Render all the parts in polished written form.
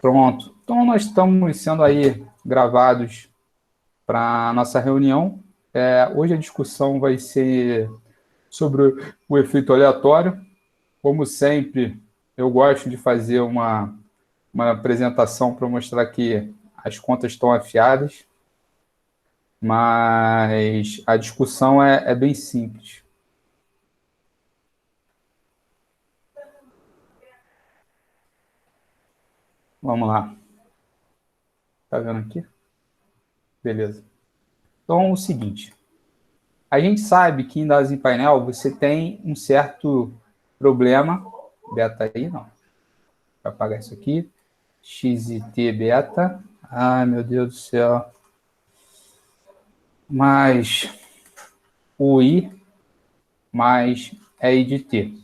Pronto. Então, nós estamos sendo aí gravados para a nossa reunião. Hoje a discussão vai ser sobre o efeito aleatório. Como sempre, eu gosto de fazer uma apresentação para mostrar que as contas estão afiadas, mas a discussão é bem simples. Vamos lá. Tá vendo aqui? Beleza. Então, é o seguinte. A gente sabe que em dados em painel você tem um certo problema. Beta aí, não. Vou apagar isso aqui. XT beta. Ai, meu Deus do céu. Mais o I mais EI de T.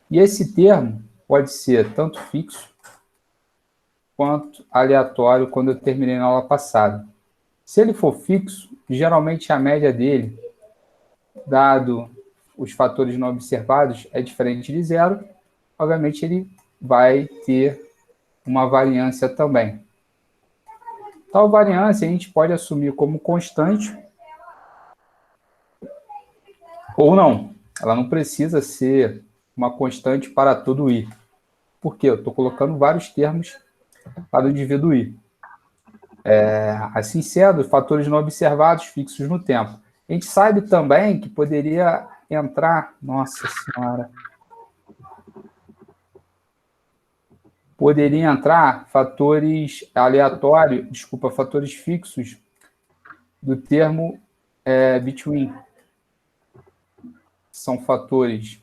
E esse termo pode ser tanto fixo quanto aleatório quando eu terminei na aula passada. Se ele for fixo, geralmente a média dele, dado os fatores não observados, é diferente de zero. Obviamente, ele vai ter uma variância também. Tal variância a gente pode assumir como constante ou não. Ela não precisa ser uma constante para todo I. Por quê? Eu estou colocando vários termos para o indivíduo I. Assim sendo, fatores não observados fixos no tempo. A gente sabe também que poderia entrar... Nossa Senhora! Poderia entrar fatores aleatórios, desculpa, fatores fixos do termo between. São fatores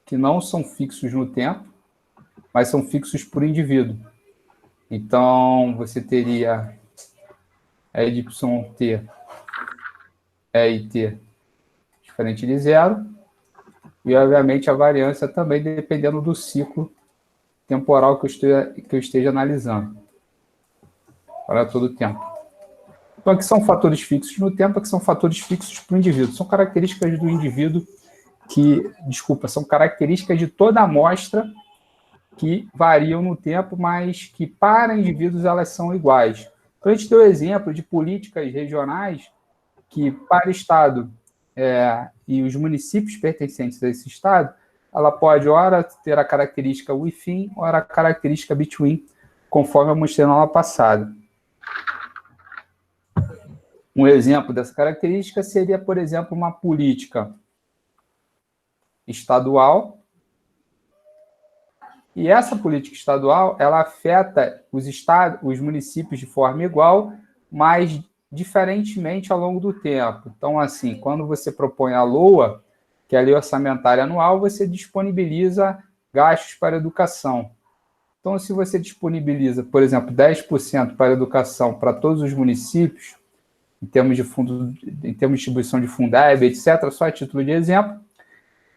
que não são fixos no tempo, mas são fixos por indivíduo. Então, você teria E de YT, E e T diferente de zero, e, obviamente, a variância também dependendo do ciclo temporal que eu esteja analisando, para todo o tempo. Então, aqui são fatores fixos no tempo, aqui são fatores fixos para o indivíduo. São características do indivíduo são características de toda a amostra que variam no tempo, mas que para indivíduos elas são iguais. Então, a gente deu exemplo de políticas regionais que, para o Estado e os municípios pertencentes a esse Estado, ela pode, ora, ter a característica within, ora a característica between, conforme eu mostrei na aula passada. Um exemplo dessa característica seria, por exemplo, uma política estadual. E essa política estadual, ela afeta os municípios de forma igual, mas diferentemente ao longo do tempo. Então, assim, quando você propõe a LOA, que é a Lei Orçamentária Anual, você disponibiliza gastos para educação. Então, se você disponibiliza, por exemplo, 10% para educação para todos os municípios, em termos de distribuição de Fundeb, etc., só a título de exemplo,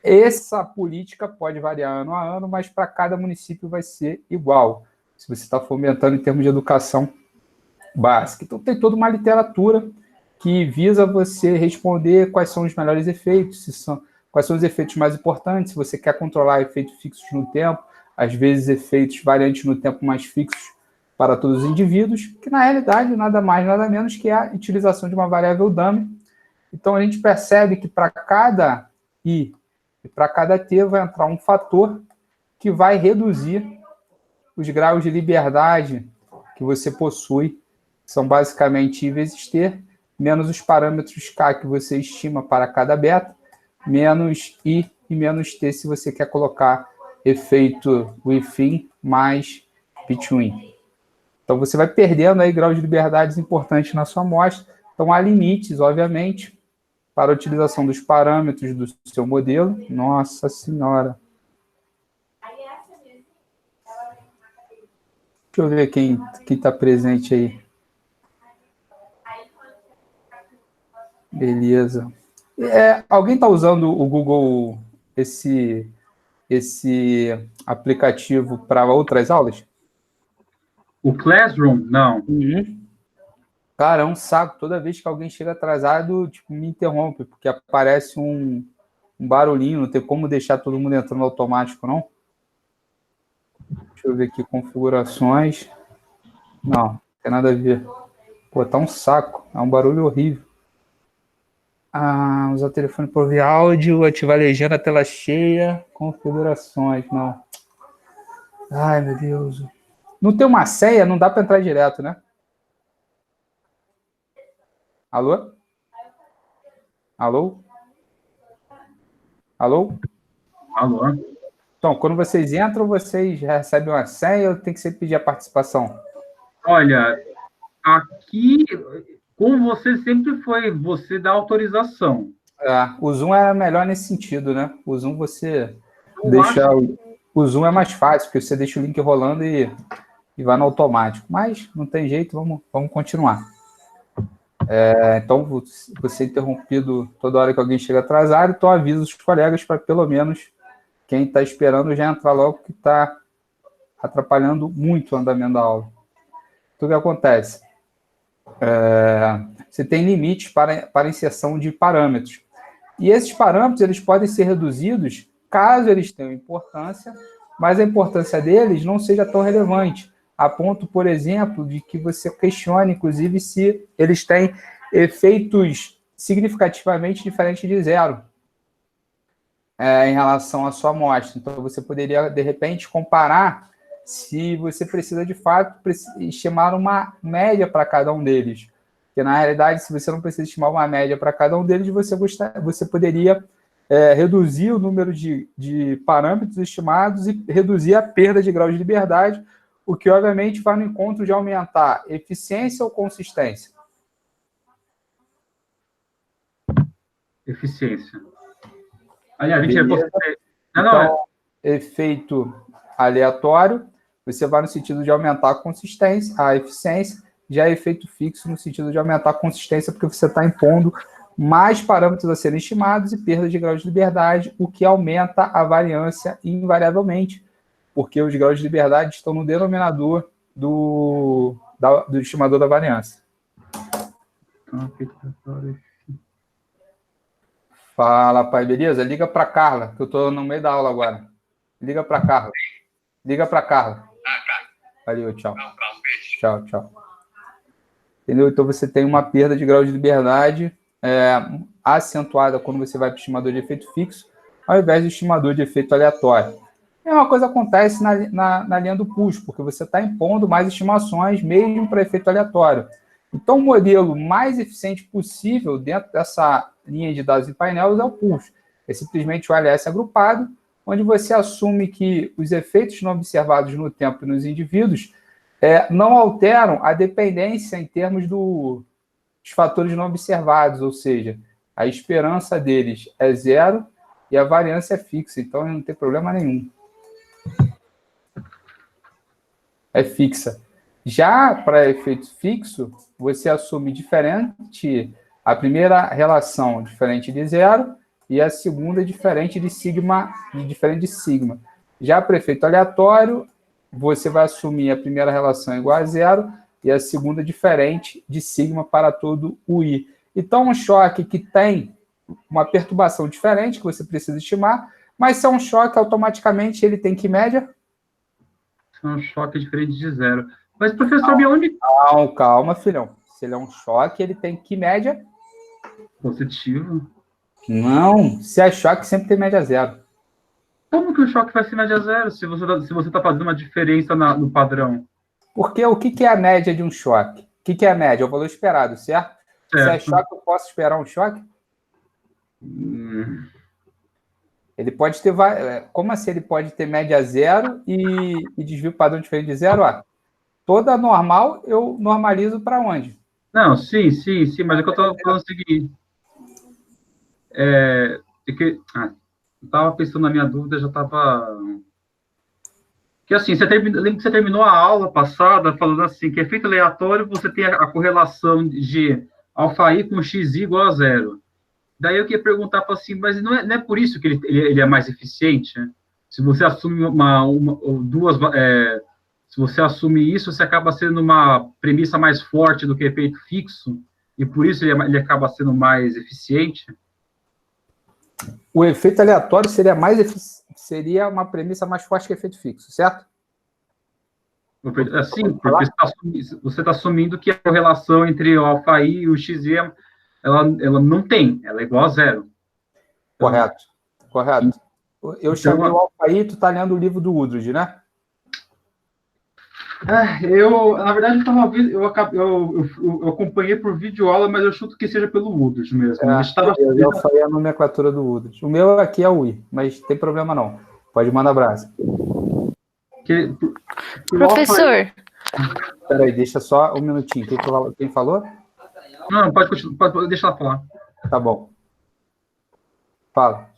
essa política pode variar ano a ano, mas para cada município vai ser igual, se você está fomentando em termos de educação básica. Então, tem toda uma literatura que visa você responder quais são os melhores efeitos, quais são os efeitos mais importantes, se você quer controlar efeitos fixos no tempo, às vezes efeitos variantes no tempo mais fixos para todos os indivíduos, que na realidade nada mais, nada menos que a utilização de uma variável dummy. Então, a gente percebe que para cada I e para cada T vai entrar um fator que vai reduzir os graus de liberdade que você possui, que são basicamente I vezes T, menos os parâmetros K que você estima para cada beta, menos I e menos T se você quer colocar efeito within mais between. Então, você vai perdendo aí graus de liberdades importantes na sua amostra. Então, há limites, obviamente, para a utilização dos parâmetros do seu modelo. Nossa Senhora! Deixa eu ver quem está presente aí. Beleza. Alguém está usando o Google, esse aplicativo para outras aulas? O Classroom? Não. Cara, é um saco. Toda vez que alguém chega atrasado, tipo, me interrompe, porque aparece um barulhinho, não tem como deixar todo mundo entrando automático, não. Deixa eu ver aqui, configurações. Não, tem nada a ver. Pô, tá um saco. É um barulho horrível. Usar o telefone para ouvir áudio, ativar a legenda, tela cheia, configurações, não. Ai, meu Deus. Não tem uma senha, não dá para entrar direto, né? Alô? Alô? Alô? Alô? Então, quando vocês entram, vocês recebem uma senha ou tem que sempre pedir a participação? Olha, aqui, com você sempre foi você dar autorização. O Zoom é melhor nesse sentido, né? O Zoom você Eu deixa. acho O Zoom é mais fácil, porque você deixa o link rolando e vai no automático. Mas não tem jeito, vamos continuar. Então, você é interrompido toda hora que alguém chega atrasado, então avisa os colegas para pelo menos quem está esperando já entrar logo, que está atrapalhando muito o andamento da aula. Então, o que acontece? Você tem limites para inserção de parâmetros. E esses parâmetros eles podem ser reduzidos caso eles tenham importância, mas a importância deles não seja tão relevante, a ponto, por exemplo, de que você questione, inclusive, se eles têm efeitos significativamente diferentes de zero em relação à sua amostra. Então, você poderia, de repente, comparar se você precisa, de fato, estimar uma média para cada um deles. Porque, na realidade, se você não precisa estimar uma média para cada um deles, você poderia reduzir o número de parâmetros estimados e reduzir a perda de grau de liberdade, o que, obviamente, vai no encontro de aumentar eficiência ou consistência? eficiência. Aliás, Beleza. Então, efeito aleatório, você vai no sentido de aumentar a consistência, a eficiência, já é efeito fixo no sentido de aumentar a consistência, porque você está impondo mais parâmetros a serem estimados e perda de grau de liberdade, o que aumenta a variância invariavelmente, porque os graus de liberdade estão no denominador do estimador da variância. Fala, pai, beleza? Liga para Carla, que eu estou no meio da aula agora. Liga para Carla. Liga para Carla. Valeu, tchau. Tchau, tchau. Entendeu? Então você tem uma perda de grau de liberdade acentuada quando você vai para o estimador de efeito fixo, ao invés do estimador de efeito aleatório. A mesma coisa acontece na linha do pulso, porque você está impondo mais estimações mesmo para efeito aleatório. Então, o modelo mais eficiente possível dentro dessa linha de dados em painel é o pulso. É simplesmente o LS agrupado, onde você assume que os efeitos não observados no tempo e nos indivíduos não alteram a dependência em termos dos fatores não observados, ou seja, a esperança deles é zero e a variância é fixa, então não tem problema nenhum. É fixa. Já para efeito fixo, você assume diferente, a primeira relação diferente de zero e a segunda diferente de sigma. Já para efeito aleatório, você vai assumir a primeira relação igual a zero e a segunda diferente de sigma para todo o i. Então, um choque que tem uma perturbação diferente, que você precisa estimar, mas se é um choque, automaticamente ele tem que média? É um choque diferente de zero. Mas, professor, onde... Calma, filhão. Se ele é um choque, ele tem que média? Positivo. Não, se é choque, sempre tem média zero. Como que o choque vai ser média zero se você tá fazendo uma diferença no padrão? Porque o que é a média de um choque? O que é a média? É o valor esperado, certo? Se é choque, eu posso esperar um choque? Ele pode ter... Como assim ele pode ter média zero e desvio padrão diferente de zero? Toda normal, eu normalizo para onde? Não, sim, mas é que eu estou falando o seguinte. Eu estava pensando na minha dúvida, já estava... Que assim, lembra que você terminou a aula passada falando assim, que efeito aleatório você tem a correlação de alfa-i com xi igual a zero. Daí eu queria perguntar assim, mas não é por isso que ele é mais eficiente? Se você assume se você assume isso, você acaba sendo uma premissa mais forte do que efeito fixo, e por isso ele acaba sendo mais eficiente? O efeito aleatório seria uma premissa mais forte que efeito fixo, certo? Sim, porque você está assumindo que a correlação entre o alfa I e o XY, ela não tem, ela é igual a zero. Então, Correto, correto. Eu chamei o alfa I, tu está lendo o livro do Woodruff, né? Na verdade, eu acompanhei por videoaula, mas eu chuto que seja pelo Woodruff mesmo. Eu falei a nomenclatura do Woodruff. O meu aqui é o I, mas tem problema não. Pode mandar abraço. Professor. Peraí, deixa só um minutinho. Quem falou? Não, pode continuar, pode deixar ela falar. Tá bom. Fala.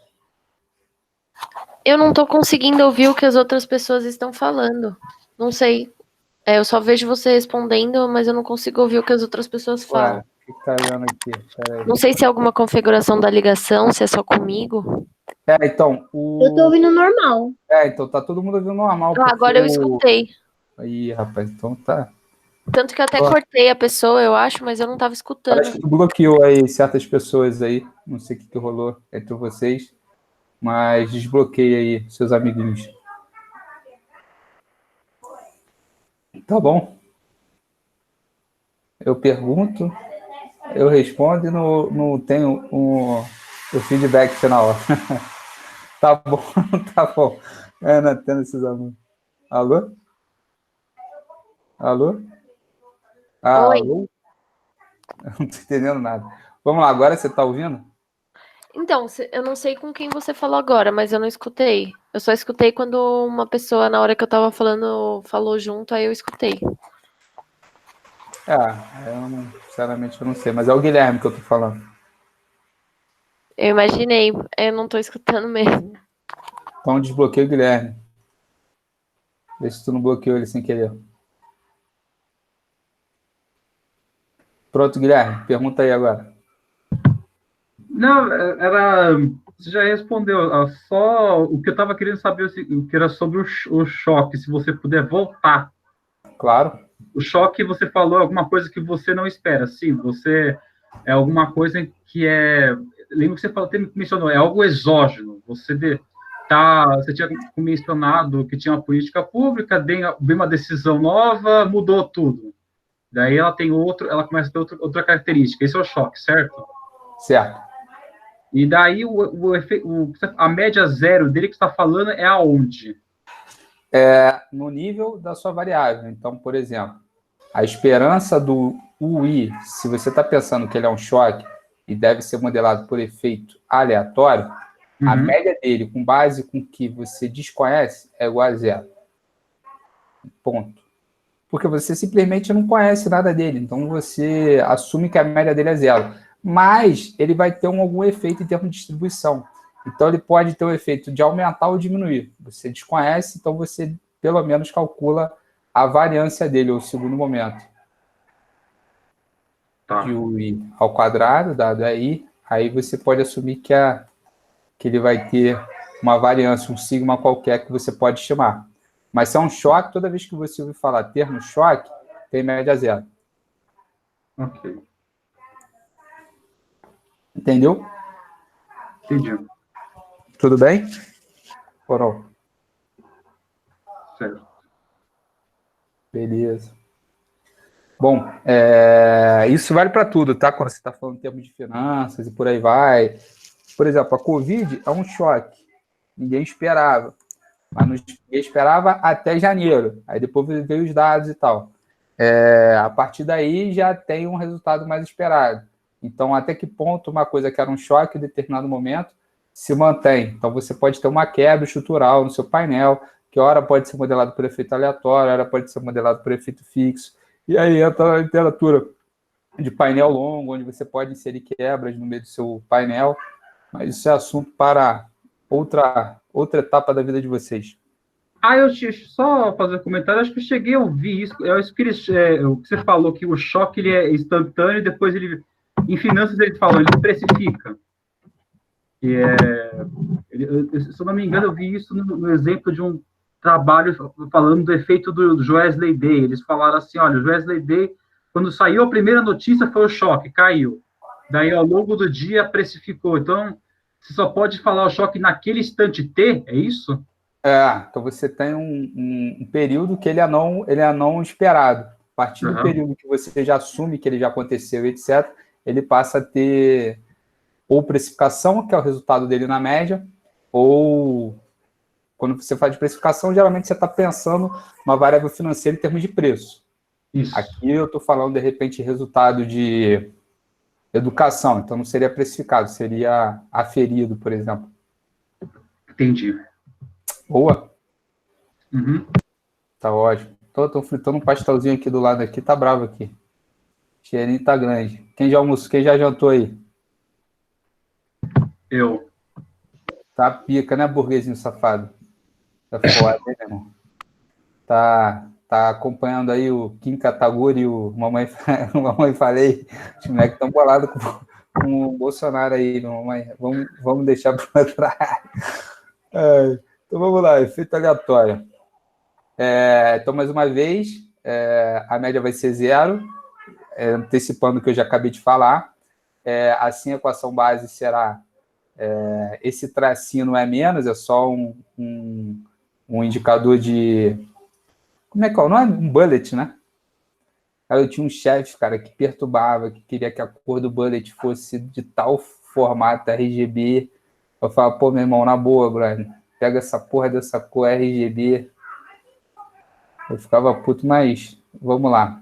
Eu não estou conseguindo ouvir o que as outras pessoas estão falando. Não sei. Eu só vejo você respondendo, mas eu não consigo ouvir o que as outras pessoas falam. O que tá vendo aqui? Peraí. Não sei se é alguma configuração da ligação, se é só comigo. Então, Eu tô ouvindo normal. Então tá todo mundo ouvindo normal. Agora eu escutei. Aí, rapaz, então tá. Tanto que eu até cortei a pessoa, eu acho, mas eu não estava escutando. Parece que tu bloqueou aí certas pessoas aí. Não sei o que rolou entre vocês, mas desbloqueei aí seus amiguinhos. Tá bom. Eu pergunto, eu respondo e não tenho o feedback final. Tá bom, tá bom. Ana, tendo esses alunos. Alô? Alô? Oi. Alô? Eu não tô entendendo nada. Vamos lá, agora você tá ouvindo? Então, eu não sei com quem você falou agora, mas eu não escutei. Eu só escutei quando uma pessoa, na hora que eu tava falando, falou junto, aí eu escutei. Sinceramente, eu não sei, mas é o Guilherme que eu tô falando. Eu imaginei, eu não tô escutando mesmo. Então desbloqueia o Guilherme. Vê se tu não bloqueou ele sem querer. Pronto, Guilherme, pergunta aí agora. Não, você já respondeu. Só o que eu estava querendo saber, o que era sobre o choque, se você puder voltar. Claro. O choque, você falou alguma coisa que você não espera. Sim, é alguma coisa que é... Lembra que você mencionou, é algo exógeno. Você tinha mencionado que tinha uma política pública, veio uma decisão nova, mudou tudo. Daí ela começa a ter outra característica. Esse é o choque, certo? Certo. E daí a média zero dele que você está falando é aonde? No nível da sua variável. Então, por exemplo, a esperança do UI, se você está pensando que ele é um choque e deve ser modelado por efeito aleatório, a média dele, com base com o que você desconhece, é igual a zero. Ponto. Porque você simplesmente não conhece nada dele, então você assume que a média dele é zero. Mas ele vai ter algum efeito em termos de distribuição. Então, ele pode ter o efeito de aumentar ou diminuir. Você desconhece, então você, pelo menos, calcula a variância dele, ou o segundo momento. De UI ao quadrado, dado aí você pode assumir que ele vai ter uma variância, um sigma qualquer que você pode chamar. Mas se é um choque, toda vez que você ouvir falar termo choque, tem média zero. Ok. Entendeu? Entendi. Tudo bem? Coral. Certo. Beleza. Bom, isso vale para tudo, tá? Quando você está falando em termos de finanças e por aí vai. Por exemplo, a Covid é um choque. Ninguém esperava. Mas ninguém esperava até janeiro. Aí depois veio os dados e tal. A partir daí já tem um resultado mais esperado. Então, até que ponto uma coisa que era um choque em determinado momento se mantém? Então, você pode ter uma quebra estrutural no seu painel, que ora pode ser modelado por efeito aleatório, ora pode ser modelado por efeito fixo. E aí entra a literatura de painel longo, onde você pode inserir quebras no meio do seu painel. Mas isso é assunto para outra etapa da vida de vocês. Só fazer um comentário, acho que eu cheguei a ouvir isso. O que você falou, que o choque ele é instantâneo, e depois em finanças ele fala, ele precifica. Se eu não me engano, eu vi isso no exemplo de um trabalho falando do efeito do Wesley Day. Eles falaram assim, olha, o Wesley Day, quando saiu a primeira notícia, foi o choque, caiu. Daí, ao longo do dia, precificou. Então, você só pode falar o choque naquele instante T, é isso? Então você tem um período que ele é não esperado. A partir do período que você já assume que ele já aconteceu, etc., ele passa a ter ou precificação, que é o resultado dele na média, ou quando você faz de precificação, geralmente você está pensando uma variável financeira em termos de preço. Isso. Aqui eu estou falando, de repente, resultado de educação, então não seria precificado, seria aferido, por exemplo. Entendi. Boa? Uhum. Tá ótimo. Tô fritando um pastelzinho aqui do lado aqui, tá bravo aqui. Cheirinho tá grande. Quem já almoçou, quem já jantou aí? Eu. Tá pica, né, burguesinho safado? Tá foda, né, meu irmão? Tá acompanhando aí o Kim Kataguri e o Mamãe Falei. Os moleques estão bolados com o Bolsonaro aí, mamãe. Vamos deixar para trás. Então vamos lá, efeito aleatório. Então, mais uma vez, a média vai ser 0, antecipando o que eu já acabei de falar. Assim, a equação base será esse tracinho não é menos, é só um indicador de... Como é que é? Não é um bullet, né? Cara, eu tinha um chefe, cara, que perturbava, que queria que a cor do bullet fosse de tal formato RGB. Eu falava, pô, meu irmão, na boa, brother, pega essa porra dessa cor RGB. Eu ficava puto, mas vamos lá.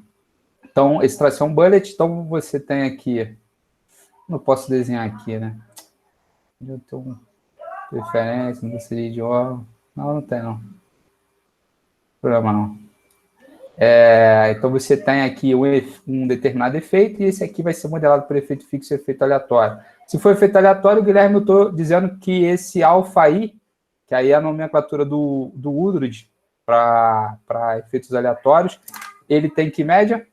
Então, esse traço é um bullet, então você tem aqui... Não posso desenhar aqui, né? Eu tenho preferência, não seria idioma. Não tem, não. Problema não. Então, você tem aqui um determinado efeito e esse aqui vai ser modelado por efeito fixo e efeito aleatório. Se for efeito aleatório, Guilherme, eu estou dizendo que esse alfa aí, que aí é a nomenclatura do Woodruff para efeitos aleatórios, ele tem que média?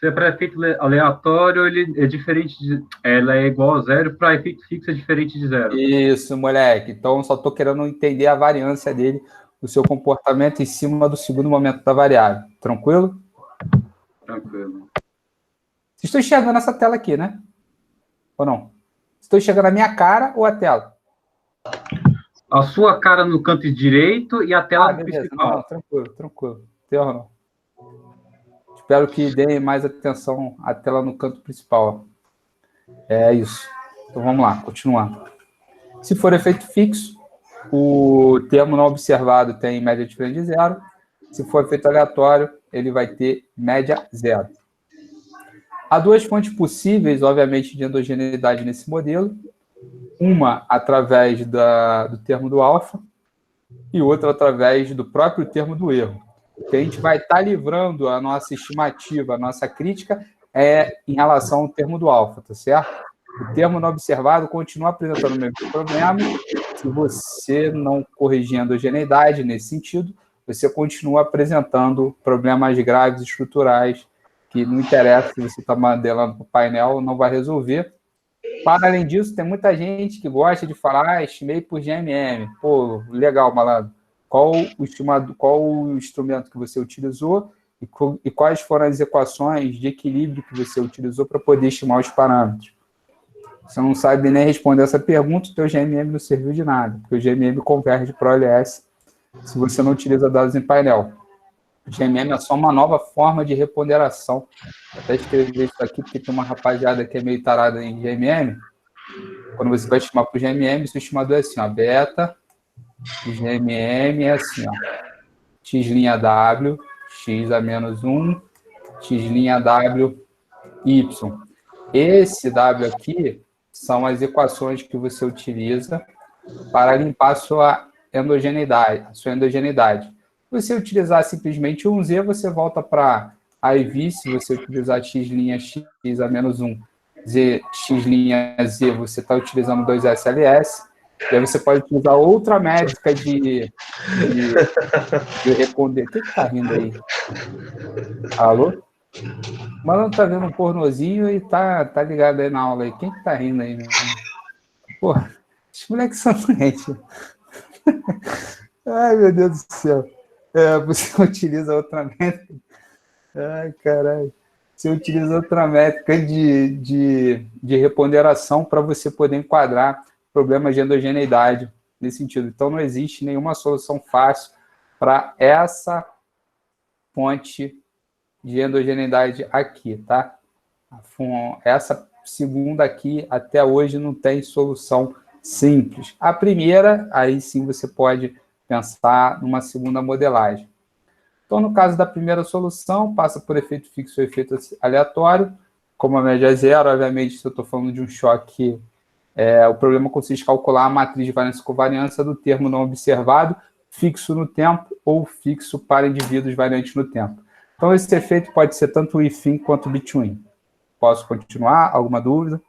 Se para efeito aleatório, ele é diferente ela é igual a 0, para efeito fixo é diferente de 0. Isso, moleque. Então, só estou querendo entender a variância dele, o seu comportamento em cima do segundo momento da variável. Tranquilo? Tranquilo. Vocês estão enxergando essa tela aqui, né? Ou não? Estou enxergando a minha cara ou a tela? A sua cara no canto direito e a tela principal. Não, tranquilo. Tem erro não. Espero que deem mais atenção à tela no canto principal. É isso. Então vamos lá, continuando. Se for efeito fixo, o termo não observado tem média diferente de 0. Se for efeito aleatório, ele vai ter média 0. Há duas fontes possíveis, obviamente, de endogeneidade nesse modelo. Uma através do termo do alfa e outra através do próprio termo do erro. Que a gente vai estar livrando a nossa estimativa, a nossa crítica, em relação ao termo do alfa, tá certo? O termo não observado continua apresentando o mesmo problema. Se você não corrigir a endogeneidade nesse sentido, você continua apresentando problemas graves estruturais que não interessa se você está modelando para o painel, não vai resolver. Para além disso, tem muita gente que gosta de falar, estimei por GMM. Pô, legal, malandro. Qual o instrumento que você utilizou e quais foram as equações de equilíbrio que você utilizou para poder estimar os parâmetros? Você não sabe nem responder essa pergunta, o teu GMM não serviu de nada, porque o GMM converge para o OLS se você não utiliza dados em painel. O GMM é só uma nova forma de reponderação. Vou até escrever isso aqui, porque tem uma rapaziada que é meio tarada em GMM. Quando você vai estimar para o GMM, seu estimador é assim, ó, beta, o GMM é assim, ó, x' x a menos 1, x' y. Esse W aqui são as equações que você utiliza para limpar a sua endogeneidade. Se você utilizar simplesmente um Z, você volta para IV. Se você utilizar x' a menos 1, x' você está utilizando 2 SLS. E aí você pode utilizar outra métrica de responder. O que está rindo aí? Alô? O malandro tá vendo um pornozinho e tá ligado aí na aula aí. Quem que tá rindo aí, meu irmão? Porra, os moleques são doentes. Ai, meu Deus do céu. Você utiliza outra métrica. Ai, caralho. Você utiliza outra métrica de reponderação para você poder enquadrar problemas de endogeneidade nesse sentido. Então, não existe nenhuma solução fácil para essa fonte de endogeneidade aqui, tá? Essa segunda aqui, até hoje, não tem solução simples. A primeira, aí sim você pode pensar numa segunda modelagem. Então, no caso da primeira solução, passa por efeito fixo ou efeito aleatório. Como a média é zero, obviamente, se eu estou falando de um choque, o problema consiste em calcular a matriz de variância e covariância do termo não observado, fixo no tempo ou fixo para indivíduos variantes no tempo. Então, esse efeito pode ser tanto o if-in quanto o between. Posso continuar? Alguma dúvida?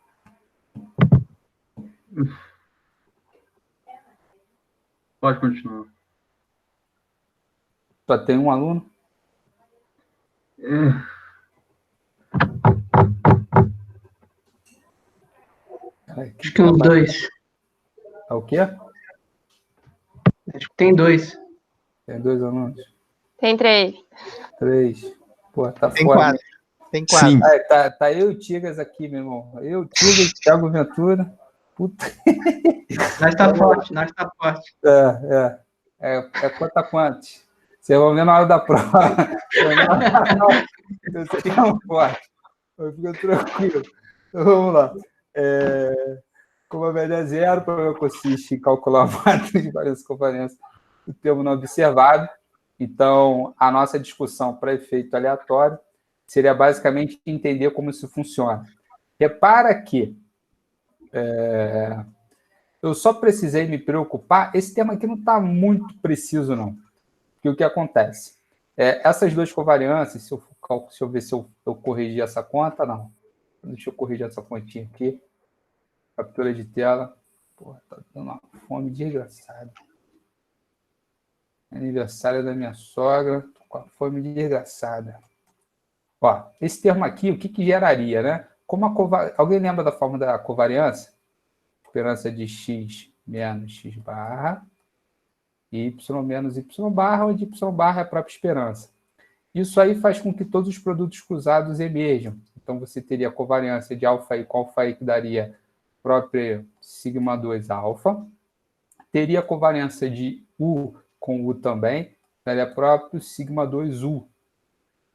Pode continuar. Só tem um aluno? Acho que uns 2. É o quê? Acho que tem 2. Tem 2 alunos? Tem 3. 3. Pô, tá Tem fora. 4. Tem 4. Sim. Tá eu e o Tigas aqui, meu irmão. Eu, Tigas, Thiago Ventura. Puta. Nós tá forte, nós tá forte. É quanto a quantos? Vocês vão ver na hora da prova. Vocês ficam fortes. Fica tranquilo. Então, vamos lá. Como a média é zero, o problema consiste em calcular a matriz de variância e covariância do termo não observado. Então, a nossa discussão para efeito aleatório seria basicamente entender como isso funciona. Repara que eu só precisei me preocupar, esse termo aqui não está muito preciso, não. Porque o que acontece? Essas duas covariâncias, se eu ver se eu corrigir essa conta, não. Deixa eu corrigir essa continha aqui. Captura de tela. Porra, tá dando uma fome desgraçada. Aniversário da minha sogra. Tô com a fome desgraçada. Ó, esse termo aqui, o que geraria, né? Alguém lembra da forma da covariância? Esperança de x menos x barra, y menos y barra, onde y barra é a própria esperança. Isso aí faz com que todos os produtos cruzados emerjam. Então, você teria a covariância de alfa com alfa que daria própria sigma 2 alfa. Teria a covariância de U com U também, daria próprio sigma 2 U.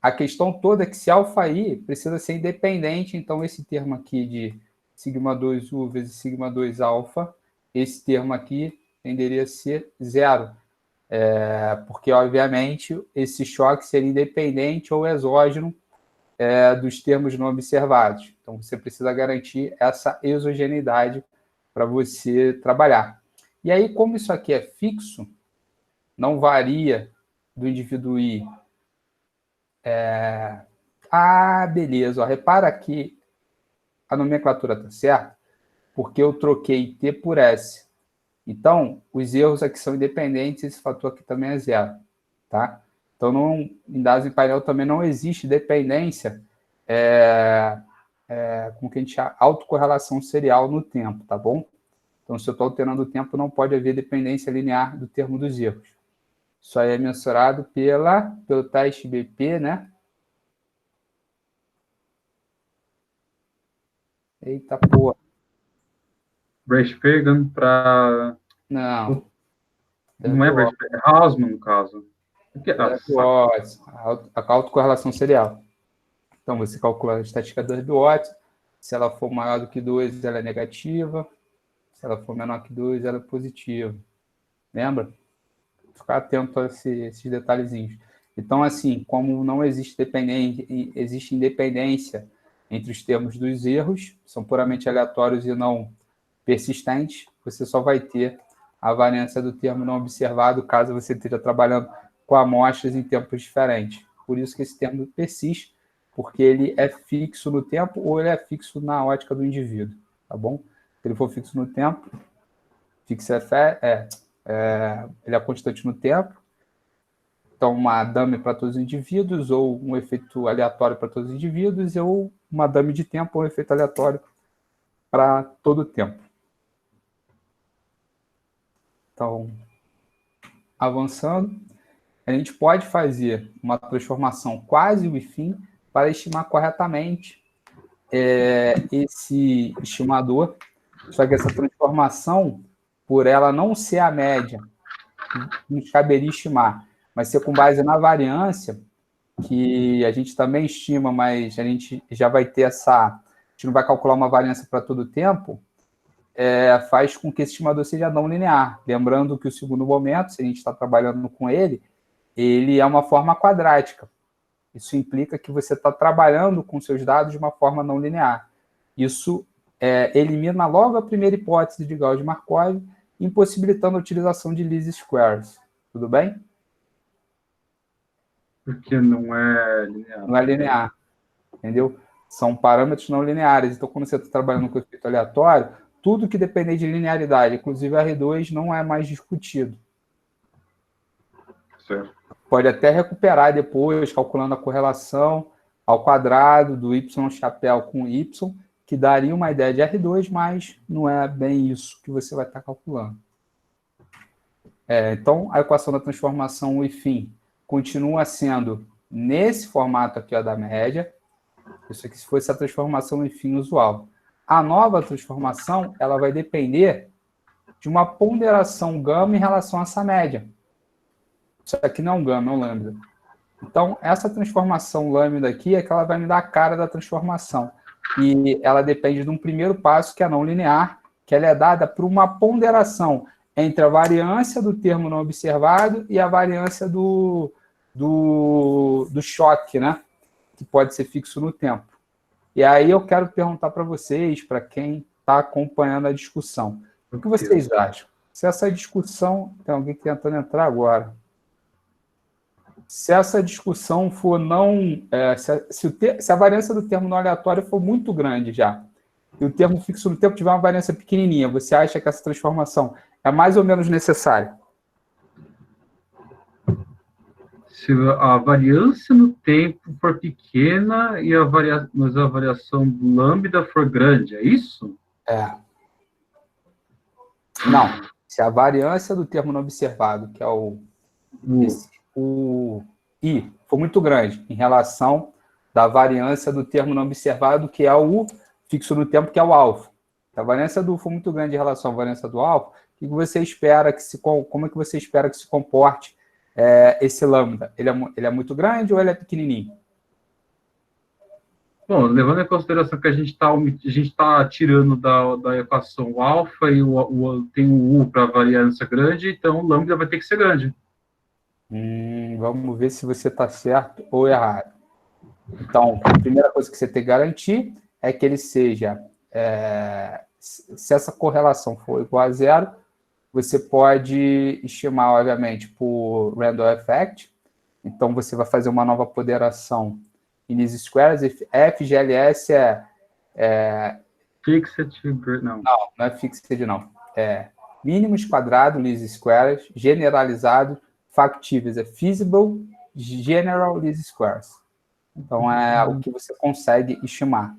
A questão toda é que se alfa I precisa ser independente, então esse termo aqui de sigma 2U vezes sigma 2 alfa, esse termo aqui tenderia a ser zero. Porque, obviamente, esse choque seria independente ou exógeno dos termos não observados. Então, você precisa garantir essa exogeneidade para você trabalhar. E aí, como isso aqui é fixo, não varia do indivíduo I. Beleza. Ó, repara que a nomenclatura está certa, porque eu troquei T por S. Então, os erros aqui são independentes, esse fator aqui também é zero. Tá? Então, em dados em painel também não existe dependência, como que a gente chama? Autocorrelação serial no tempo, tá bom? Então, se eu estou alterando o tempo, não pode haver dependência linear do termo dos erros. Isso aí é mensurado pelo teste BP, né? Eita porra. Brace-Pagan para... Não. Não é Brace-Pagan, é Hausmann, no caso. A autocorrelação serial. Então, você calcula a estatística do Watts. Se ela for maior do que 2, ela é negativa. Se ela for menor que 2, ela é positiva. Lembra? Ficar atento a esses detalhezinhos. Então, assim, como não existe independência entre os termos dos erros, são puramente aleatórios e não persistentes, você só vai ter a variância do termo não observado, caso você esteja trabalhando com amostras em tempos diferentes. Por isso que esse termo persiste, porque ele é fixo no tempo ou ele é fixo na ótica do indivíduo, tá bom? Se ele for fixo no tempo, ele é constante no tempo, então uma dummy para todos os indivíduos, ou um efeito aleatório para todos os indivíduos, ou uma dummy de tempo, ou um efeito aleatório para todo o tempo. Então, avançando, a gente pode fazer uma transformação quase if-in para estimar corretamente esse estimador, só que essa transformação por ela não ser a média, nos caberia estimar, mas ser com base na variância, que a gente também estima, mas a gente já vai ter a gente não vai calcular uma variância para todo o tempo, faz com que esse estimador seja não linear. Lembrando que o segundo momento, se a gente está trabalhando com ele é uma forma quadrática. Isso implica que você está trabalhando com seus dados de uma forma não linear. Isso elimina logo a primeira hipótese de Gauss-Markov, impossibilitando a utilização de least squares. Tudo bem? Porque não é linear. Não é linear, entendeu? São parâmetros não lineares. Então, quando você está trabalhando com efeito aleatório, tudo que depender de linearidade, inclusive R2, não é mais discutido. Certo. Pode até recuperar depois, calculando a correlação ao quadrado do y chapéu com y, que daria uma ideia de R2, mas não é bem isso que você vai estar calculando. Então, a equação da transformação φ continua sendo nesse formato aqui, ó, da média. Isso aqui se fosse a transformação φ usual. A nova transformação, ela vai depender de uma ponderação gama em relação a essa média. Isso aqui não é um gama, é um lambda. Então, essa transformação lambda aqui é que ela vai me dar a cara da transformação. E ela depende de um primeiro passo, que é a não linear, que ela é dada por uma ponderação entre a variância do termo não observado e a variância do choque, né? Que pode ser fixo no tempo. E aí eu quero perguntar para vocês, para quem está acompanhando a discussão, o que vocês acham? Se essa discussão... Tem alguém tentando entrar agora. Se essa discussão for não... se a variância do termo não aleatório for muito grande já, e o termo fixo no tempo tiver uma variância pequenininha, você acha que essa transformação é mais ou menos necessária? Se a variância no tempo for pequena e mas a variação do lambda for grande, é isso? Não. Se a variância do termo não observado, que é o I, for muito grande em relação da variância do termo não observado, que é o fixo no tempo, que é o alfa. Se a variância do U for muito grande em relação à variância do alfa, como é que você espera que se comporte esse lambda? Ele é muito grande ou ele é pequenininho? Bom, levando em consideração que a gente está tirando da equação alfa e tem o U para variância grande, então o lambda vai ter que ser grande. Vamos ver se você está certo ou errado. Então, a primeira coisa que você tem que garantir é que ele seja... se essa correlação for igual a zero, você pode estimar, obviamente, por random effect. Então, você vai fazer uma nova ponderação em least squares. FGLS Fixed, não. Não é fixed, não. É mínimos quadrado, least squares, generalizado, factíveis. É feasible, general least squares. Então, é o que você consegue estimar.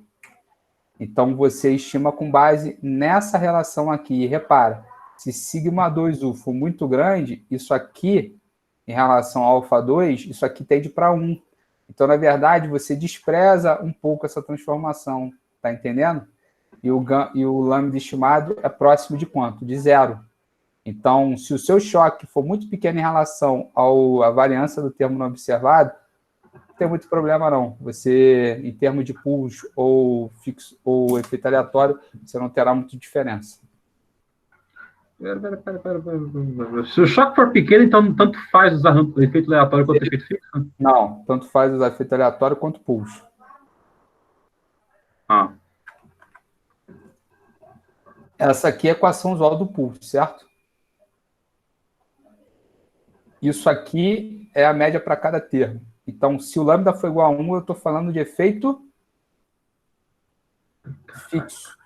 Então, você estima com base nessa relação aqui. E repara, se sigma 2U for muito grande, isso aqui, em relação ao alfa 2, isso aqui tende para 1. Então, na verdade, você despreza um pouco essa transformação. Tá entendendo? E o lambda estimado é próximo de quanto? De zero. Então, se o seu choque for muito pequeno em relação à variância do termo não observado, não tem muito problema, não. Você, em termos de pulso ou fixo ou efeito aleatório, você não terá muita diferença. Pera. Se o choque for pequeno, então tanto faz usar o efeito aleatório quanto o efeito fixo? Não, tanto faz usar efeito aleatório quanto pulso. Essa aqui é a equação usual do pulso, certo? Isso aqui é a média para cada termo. Então, se o lambda for igual a 1, eu estou falando de efeito fixo.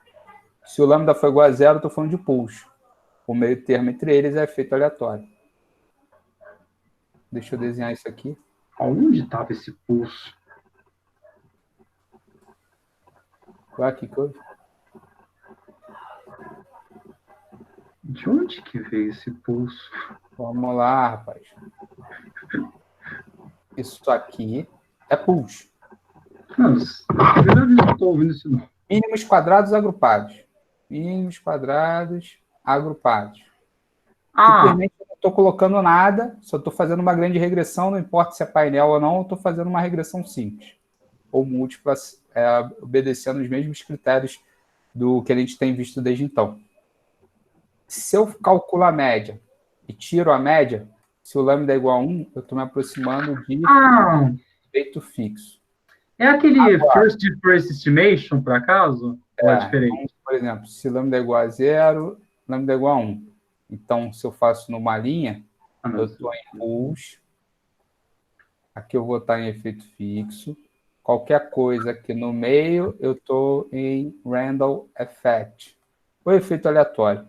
Se o lambda for igual a 0, eu estou falando de pulso. O meio termo entre eles é efeito aleatório. Deixa eu desenhar isso aqui. Onde estava esse pulso? Aqui que eu... De onde que veio esse pulso? Vamos lá, rapaz. Isso aqui é pulso. Nossa, eu não estou ouvindo isso não. Mínimos quadrados agrupados. Mínimos quadrados agrupados. Simplesmente eu não estou colocando nada, só estou fazendo uma grande regressão, não importa se é painel ou não, eu estou fazendo uma regressão simples ou múltipla, obedecendo os mesmos critérios do que a gente tem visto desde então. Se eu calculo a média e tiro a média, se o lambda é igual a 1, eu estou me aproximando de efeito fixo. É aquele first estimation, por acaso? Ou é diferente? Então, por exemplo, se lambda é igual a 0, lambda é igual a 1. Então, se eu faço numa linha, eu estou em pulse. Aqui eu vou estar em efeito fixo. Qualquer coisa aqui no meio, eu estou em random effect. O efeito aleatório.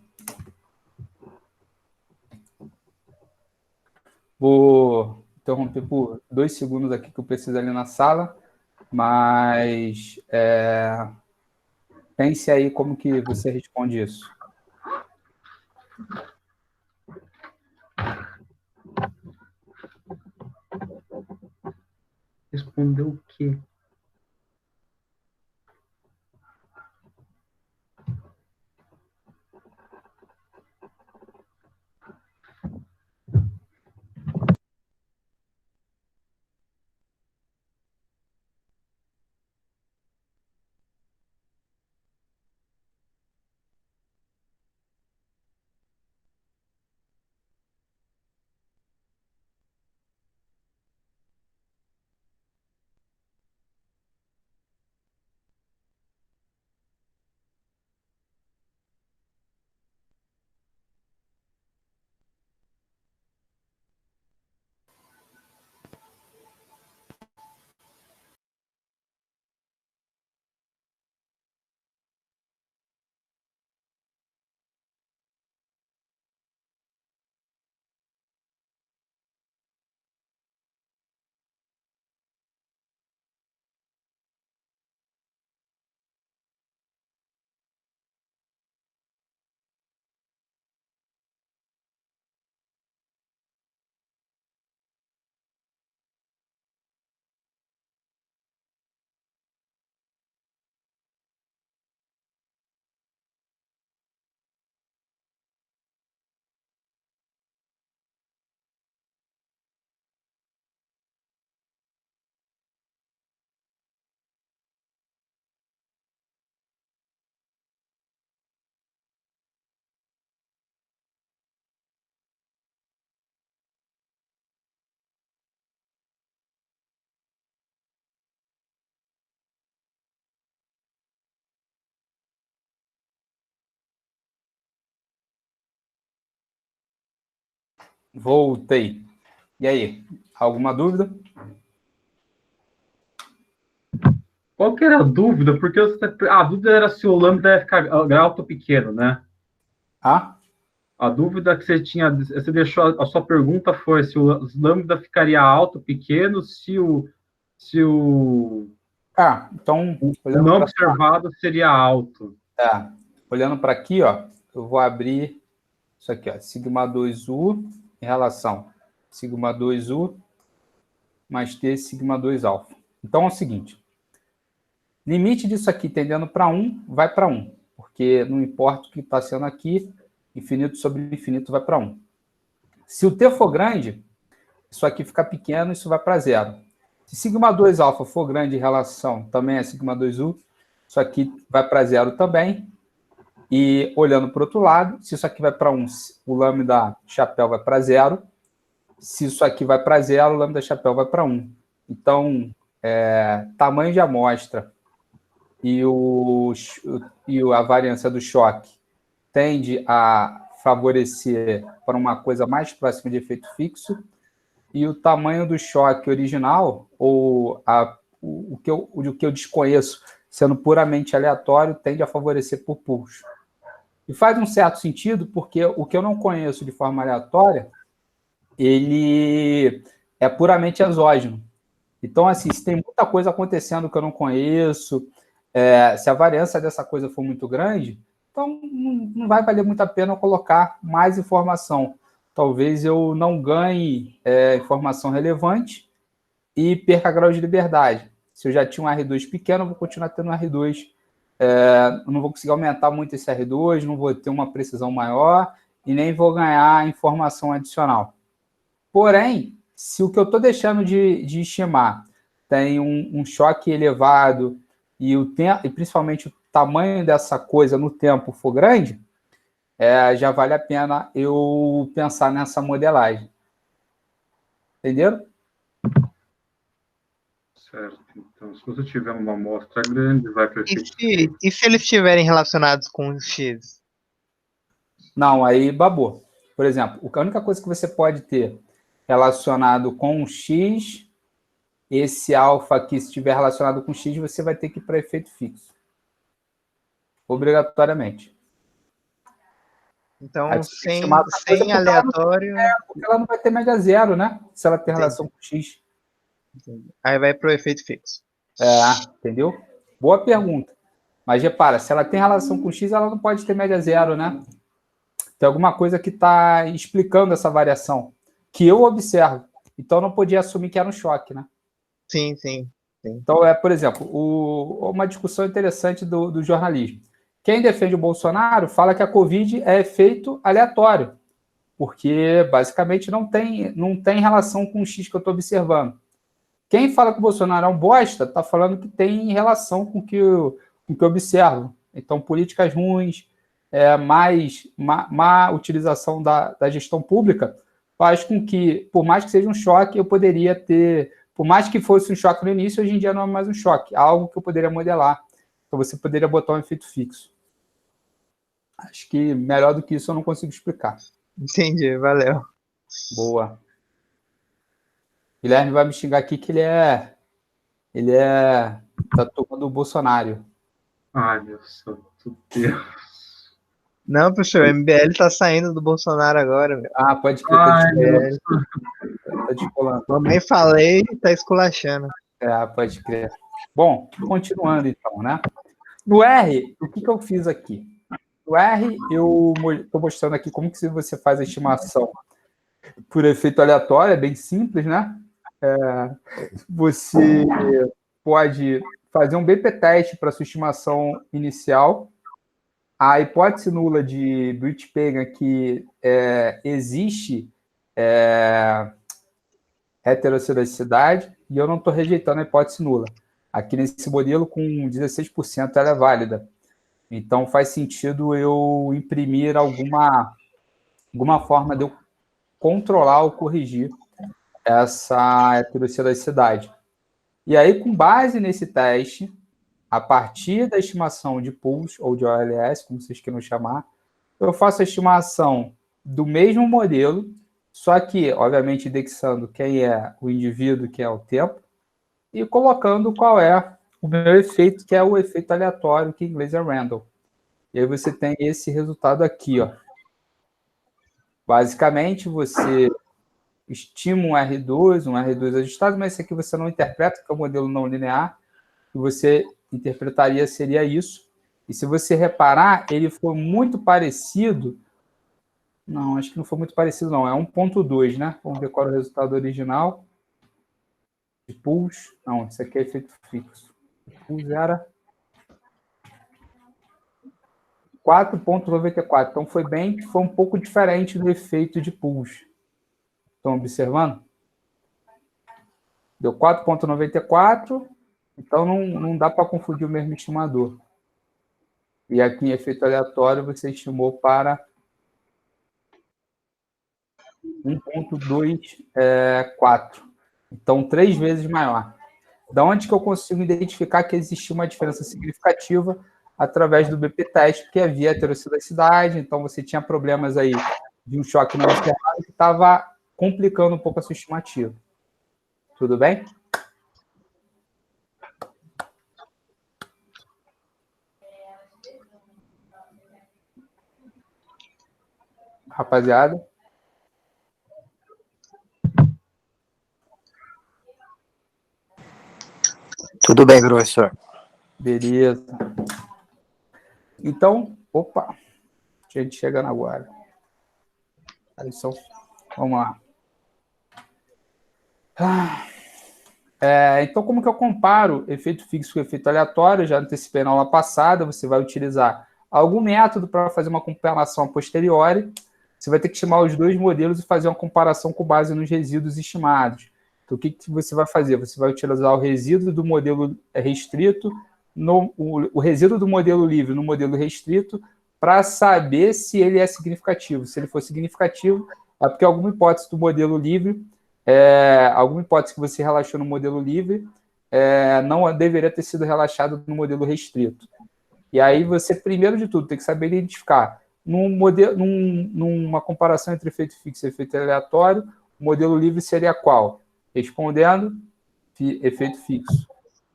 Vou interromper por 2 segundos aqui que eu preciso ali na sala, mas pense aí como que você responde isso. Respondeu o quê? Voltei. E aí, alguma dúvida? Qual que era a dúvida? Porque a dúvida era se o lambda ia ficar alto ou pequeno, né? A dúvida que você tinha, você deixou, a sua pergunta foi se o lambda ficaria alto ou pequeno, se o então, o não observado seria alto. Olhando para aqui, ó, eu vou abrir isso aqui, ó, sigma 2u em relação a sigma 2u mais t sigma 2 alfa. Então é o seguinte, limite disso aqui tendendo para 1, vai para 1, porque não importa o que está sendo aqui, infinito sobre infinito vai para 1. Se o t for grande, isso aqui fica pequeno, isso vai para 0. Se sigma 2 alfa for grande em relação também a sigma 2u, isso aqui vai para 0 também. E olhando para o outro lado, se isso aqui vai para 1, o lambda chapéu vai para 0. Se isso aqui vai para 0, o lambda chapéu vai para 1. Então, tamanho de amostra e a variância do choque tende a favorecer para uma coisa mais próxima de efeito fixo, e o tamanho do choque original, ou o que eu desconheço, sendo puramente aleatório, tende a favorecer por pulso. E faz um certo sentido, porque o que eu não conheço de forma aleatória, ele é puramente exógeno. Então, assim, se tem muita coisa acontecendo que eu não conheço, se a variância dessa coisa for muito grande, então não vai valer muito a pena eu colocar mais informação. Talvez eu não ganhe informação relevante e perca grau de liberdade. Se eu já tinha um R2 pequeno, eu vou continuar tendo um R2. Eu não vou conseguir aumentar muito esse R2, não vou ter uma precisão maior e nem vou ganhar informação adicional. Porém, se o que eu estou deixando de estimar tem um choque elevado e principalmente o tamanho dessa coisa no tempo for grande, já vale a pena eu pensar nessa modelagem. Entenderam? Certo. Então, se você tiver uma amostra grande, vai para E se eles estiverem relacionados com o X? Não, aí babou. Por exemplo, a única coisa que você pode ter relacionado com o X, esse alfa aqui, se estiver relacionado com X, você vai ter que ir para efeito fixo. Obrigatoriamente. Então, Aí, sem aleatório... Porque ela não vai ter média zero, né? Se ela tem relação com X. Aí vai para o efeito fixo. Entendeu? Boa pergunta. Mas repara, se ela tem relação com X, ela não pode ter média zero, né? Tem alguma coisa que está explicando essa variação, que eu observo. Então, eu não podia assumir que era um choque, né? Sim. Então, por exemplo, uma discussão interessante do jornalismo. Quem defende o Bolsonaro fala que a Covid é efeito aleatório, porque, basicamente, não tem relação com o X que eu estou observando. Quem fala que o Bolsonaro é um bosta está falando que tem relação com o que eu observo. Então, políticas ruins, má utilização da gestão pública faz com que, por mais que seja um choque, eu poderia ter... Por mais que fosse um choque no início, hoje em dia não é mais um choque. Algo que eu poderia modelar. Então, você poderia botar um efeito fixo. Acho que melhor do que isso eu não consigo explicar. Entendi, valeu. Boa. Guilherme vai me xingar aqui que ele é da turma do Bolsonaro. Ai, meu santo Deus. Não, professor, o MBL tá saindo do Bolsonaro agora, meu. Pode crer, tá descolando. Mamãe falei, tá esculachando. Pode crer. Bom, continuando então, né? No R, o que eu fiz aqui? No R, eu estou mostrando aqui como que você faz a estimação por efeito aleatório, é bem simples, né? Você pode fazer um BP teste para sua estimação inicial. A hipótese nula de Brich-Pagan que existe heterocidacidade, e eu não estou rejeitando a hipótese nula. Aqui nesse modelo, com 16%, ela é válida. Então, faz sentido eu imprimir alguma forma de eu controlar ou corrigir essa heterocidacidade. E aí, com base nesse teste, a partir da estimação de pools, ou de OLS, como vocês queiram chamar, eu faço a estimação do mesmo modelo, só que, obviamente, indexando quem é o indivíduo, quem é o tempo, e colocando qual é o meu efeito, que é o efeito aleatório, que em inglês é random. E aí você tem esse resultado aqui, ó. Basicamente, você estima um R2 ajustado, mas esse aqui você não interpreta, que é o modelo não linear, que você interpretaria seria isso. E se você reparar, ele foi muito parecido... Não, acho que não foi muito parecido, não. É 1.2, né? Vamos ver qual é o resultado original. De pools. Não, esse aqui é efeito fixo. O pools era 4.94. Então, foi um pouco diferente do efeito de pools. Estão observando? Deu 4.94. Então, não dá para confundir o mesmo estimador. E aqui, em efeito aleatório, você estimou para 1.24. Então, 3 vezes maior. Da onde que eu consigo identificar que existiu uma diferença significativa? Através do BP teste, que havia heterocidacidade, então você tinha problemas aí de um choque não observado que estava complicando um pouco a sua estimativa. Tudo bem? Rapaziada? Tudo bem, professor. Beleza. Então, opa, gente chegando agora. Vamos lá. Então, como que eu comparo efeito fixo com efeito aleatório? Já antecipei na aula passada, você vai utilizar algum método para fazer uma comparação a posteriori. você vai ter que estimar os dois modelos e fazer uma comparação com base nos resíduos estimados. Então, o que você vai fazer? Você vai utilizar o resíduo do modelo restrito, o resíduo do modelo livre no modelo restrito, para saber se ele é significativo. Se ele for significativo, é porque alguma hipótese do modelo livre, alguma hipótese que você relaxou no modelo livre, não deveria ter sido relaxado no modelo restrito. E aí você, primeiro de tudo, tem que saber identificar. Numa comparação entre efeito fixo e efeito aleatório, o modelo livre seria qual? Respondendo, efeito fixo.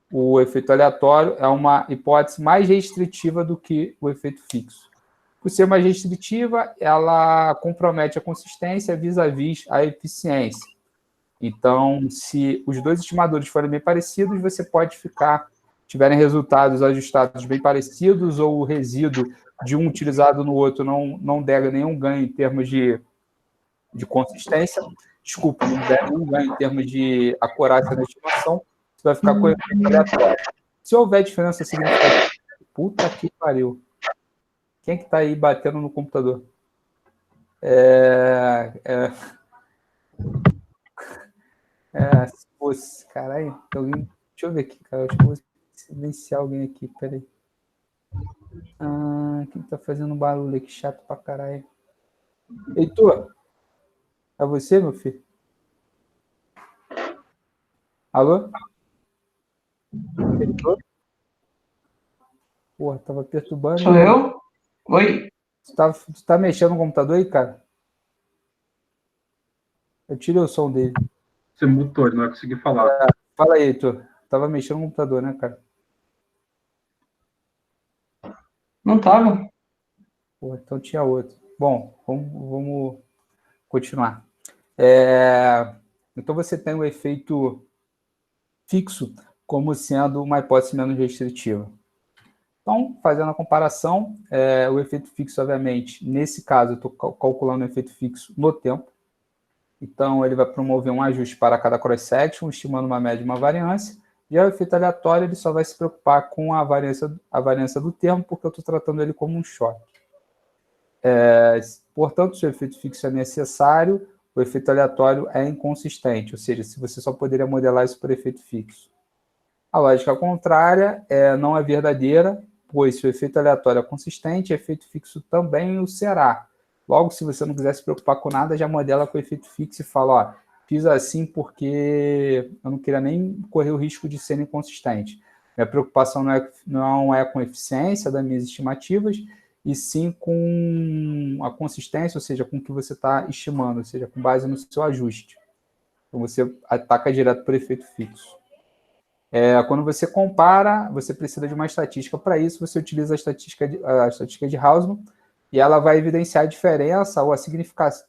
O efeito aleatório é uma hipótese mais restritiva do que o efeito fixo. Por ser mais restritiva, ela compromete a consistência vis-à-vis a eficiência. Então, se os dois estimadores forem bem parecidos, você pode tiverem resultados ajustados bem parecidos, ou o resíduo de um utilizado no outro não der nenhum ganho em termos de consistência, não der nenhum ganho em termos de acurácia na estimação, você vai ficar com o efeito aleatório. Se houver diferença significativa, puta que pariu. Quem é que está aí batendo no computador? Caralho, deixa eu ver aqui, cara. Acho que eu vou silenciar alguém aqui, peraí. Quem tá fazendo barulho aqui, chato pra caralho. Heitor, é você, meu filho? Alô? Heitor? Porra, tava perturbando. Sou eu? Oi? Tu tá mexendo no computador aí, cara? Eu tirei o som dele. Você mutou, ele não vai conseguir falar. Fala aí, Heitor. Tava mexendo no computador, né, cara? Não tava. Porra, então tinha outro. Bom, vamos continuar. Então você tem o efeito fixo como sendo uma hipótese menos restritiva. Então, fazendo a comparação, o efeito fixo, obviamente, nesse caso, eu estou calculando o efeito fixo no tempo. Então, ele vai promover um ajuste para cada cross-section, estimando uma média e uma variância. Já o efeito aleatório, ele só vai se preocupar com a variância do termo, porque eu estou tratando ele como um choque. Portanto, se o efeito fixo é necessário, o efeito aleatório é inconsistente, ou seja, se você só poderia modelar isso por efeito fixo. A lógica contrária não é verdadeira, pois se o efeito aleatório é consistente, o efeito fixo também o será. Logo, se você não quiser se preocupar com nada, já modela com o efeito fixo e fala, ó, fiz assim porque eu não queria nem correr o risco de ser inconsistente. Minha preocupação não é com a eficiência das minhas estimativas, e sim com a consistência, ou seja, com o que você está estimando, ou seja, com base no seu ajuste. Então, você ataca direto por efeito fixo. Quando você compara, você precisa de uma estatística para isso, você utiliza a estatística de Hausmann, e ela vai evidenciar a diferença ou a significância,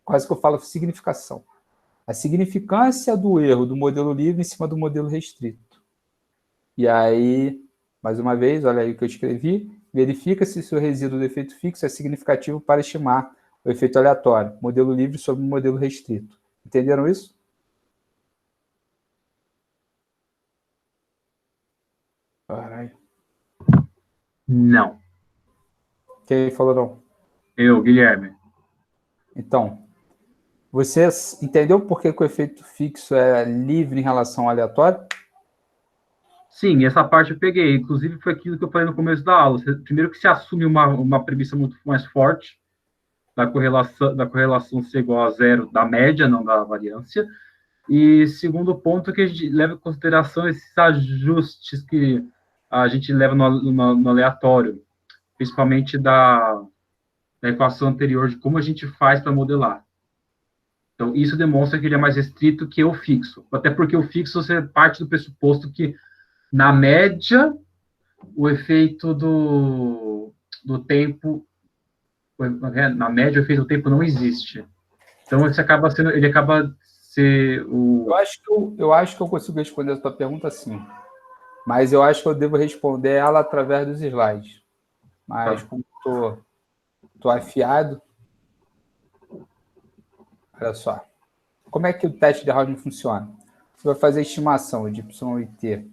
quase que eu falo significação, a significância do erro do modelo livre em cima do modelo restrito. E aí, mais uma vez, olha aí o que eu escrevi, verifica se o seu resíduo do efeito fixo é significativo para estimar o efeito aleatório, modelo livre sobre o modelo restrito. Entenderam isso? Caralho. Não. Quem falou não? Eu, Guilherme. Então, você entendeu por que o efeito fixo é livre em relação ao aleatório? Sim, essa parte eu peguei. Inclusive, foi aquilo que eu falei no começo da aula. Primeiro que se assume uma premissa muito mais forte da correlação ser igual a zero da média, não da variância. E segundo ponto, que a gente leva em consideração esses ajustes que a gente leva no aleatório, principalmente da equação anterior de como a gente faz para modelar. Então, isso demonstra que ele é mais restrito que o fixo. Até porque o fixo, você parte do pressuposto que, na média, o efeito do tempo, na média, o efeito do tempo não existe. Então, ele acaba ser o... Eu acho que eu consigo responder a tua pergunta sim, mas eu acho que eu devo responder ela através dos slides. Mas como estou afiado, olha só. Como é que o teste de Hausmann funciona? Você vai fazer a estimação de y e t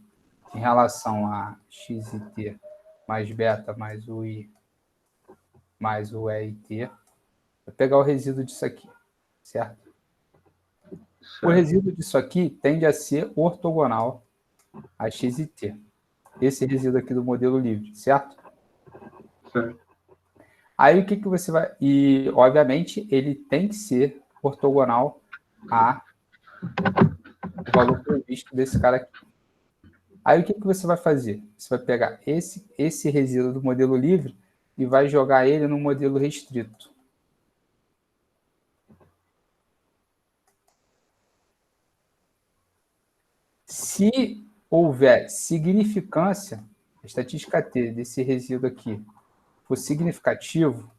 em relação a x e t mais beta, mais o I, mais o E e T. Vou pegar o resíduo disso aqui, certo? O resíduo disso aqui tende a ser ortogonal a x e t. Esse resíduo aqui do modelo livre, certo? Certo. Aí o que você vai... E, obviamente, ele tem que ser ortogonal a o valor previsto desse cara aqui. Aí o que você vai fazer? Você vai pegar esse resíduo do modelo livre e vai jogar ele no modelo restrito. Se houver significância, a estatística T desse resíduo aqui for significativo,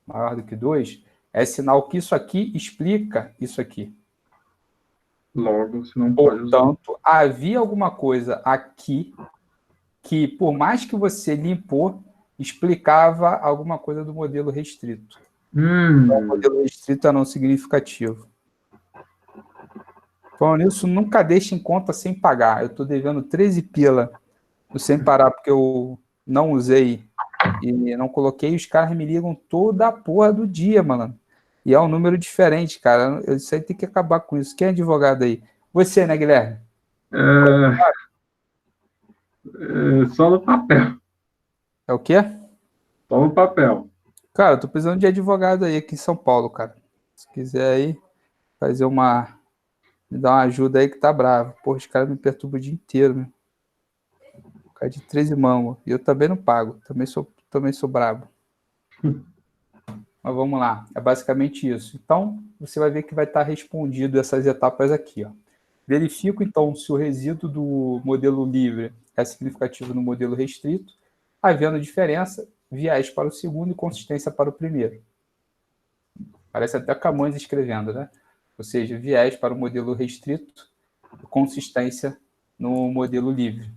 maior do que 2, é sinal que isso aqui explica isso aqui. Logo, você não pode usar. Portanto, havia alguma coisa aqui que, por mais que você limpou, explicava alguma coisa do modelo restrito. Então, o modelo restrito é não significativo. Falando nisso, nunca deixe em conta sem pagar. Eu estou devendo 13 pila do sem parar, porque eu não usei e não coloquei. Os caras me ligam toda a porra do dia, mano. E é um número diferente, cara. Isso aí tem que acabar com isso. Quem é advogado aí? Você, né, Guilherme? Só no papel. É o quê? Só no papel. Cara, eu tô precisando de advogado aí aqui em São Paulo, cara. Se quiser aí fazer uma... Me dá uma ajuda aí que tá bravo. Porra, os caras me perturbam o dia inteiro, meu. Cara de 13 mãos. E eu também não pago. Também sou brabo. Mas vamos lá. É basicamente isso. Então, você vai ver que vai estar respondido essas etapas aqui, ó. Verifico, então, se o resíduo do modelo livre é significativo no modelo restrito. Havendo diferença, viés para o segundo e consistência para o primeiro. Parece até Camões escrevendo, né? Ou seja, viés para o modelo restrito, consistência no modelo livre.